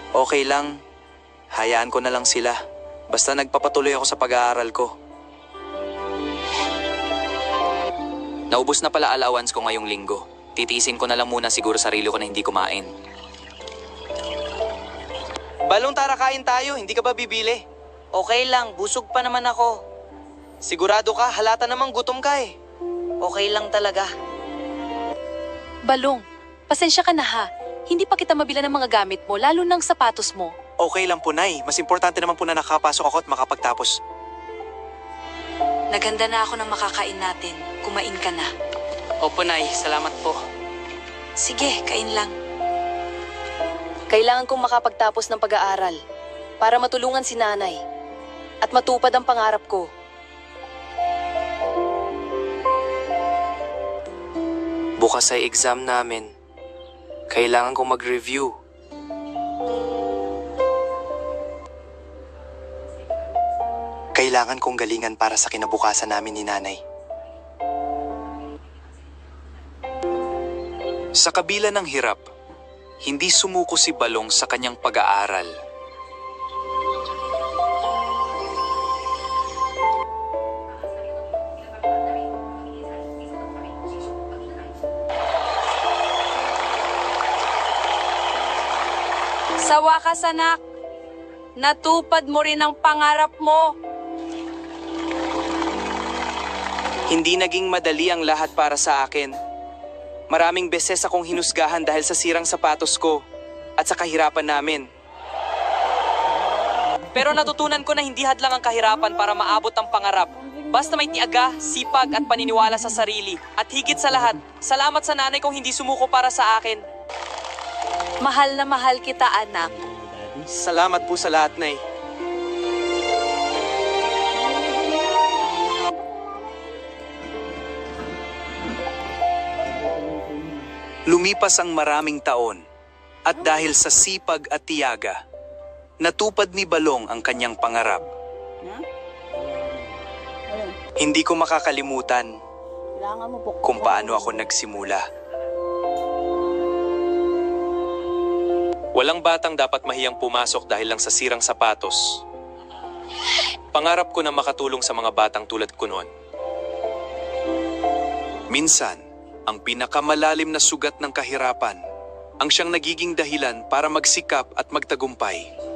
Okay lang. Hayaan ko na lang sila. Basta nagpapatuloy ako sa pag-aaral ko. Naubos na pala allowance ko ngayong linggo. Titiisin ko na lang muna siguro sarili ko na hindi kumain. Balong, tara kain tayo. Hindi ka ba bibili? Okay lang, busog pa naman ako. Sigurado ka? Halata namang gutom ka eh. Okay lang talaga. Balong, pasensya ka na ha. Hindi pa kita mabila ng mga gamit mo, lalo ng sapatos mo. Okay lang po, Nay. Mas importante naman po na nakapasok ako at makapagtapos. Naganda na ako ng makakain natin. Kumain ka na. Opo, Nay. Salamat po. Sige, kain lang. Kailangan kong makapagtapos ng pag-aaral para matulungan si nanay at matupad ang pangarap ko. Bukas ay exam namin. Kailangan kong mag-review. Kailangan kong galingan para sa kinabukasan namin ni Nanay. Sa kabila ng hirap, hindi sumuko si Balong sa kanyang pag-aaral. Sa wakas, anak, natupad mo rin ang pangarap mo. Hindi naging madali ang lahat para sa akin. Maraming beses akong hinusgahan dahil sa sirang sapatos ko at sa kahirapan namin. Pero natutunan ko na hindi hadlang ang kahirapan para maabot ang pangarap. Basta may tiyaga, sipag at paniniwala sa sarili. At higit sa lahat, salamat sa nanay kong hindi sumuko para sa akin. Mahal na mahal kita, anak. Salamat po sa lahat, Nay. Lumipas ang maraming taon at dahil sa sipag at tiyaga, natupad ni Balong ang kanyang pangarap. Hindi ko makakalimutan kung paano ako nagsimula. Walang batang dapat mahiyang pumasok dahil lang sa sirang sapatos. Pangarap ko na makatulong sa mga batang tulad ko noon. Minsan, ang pinakamalalim na sugat ng kahirapan ang siyang nagiging dahilan para magsikap at magtagumpay.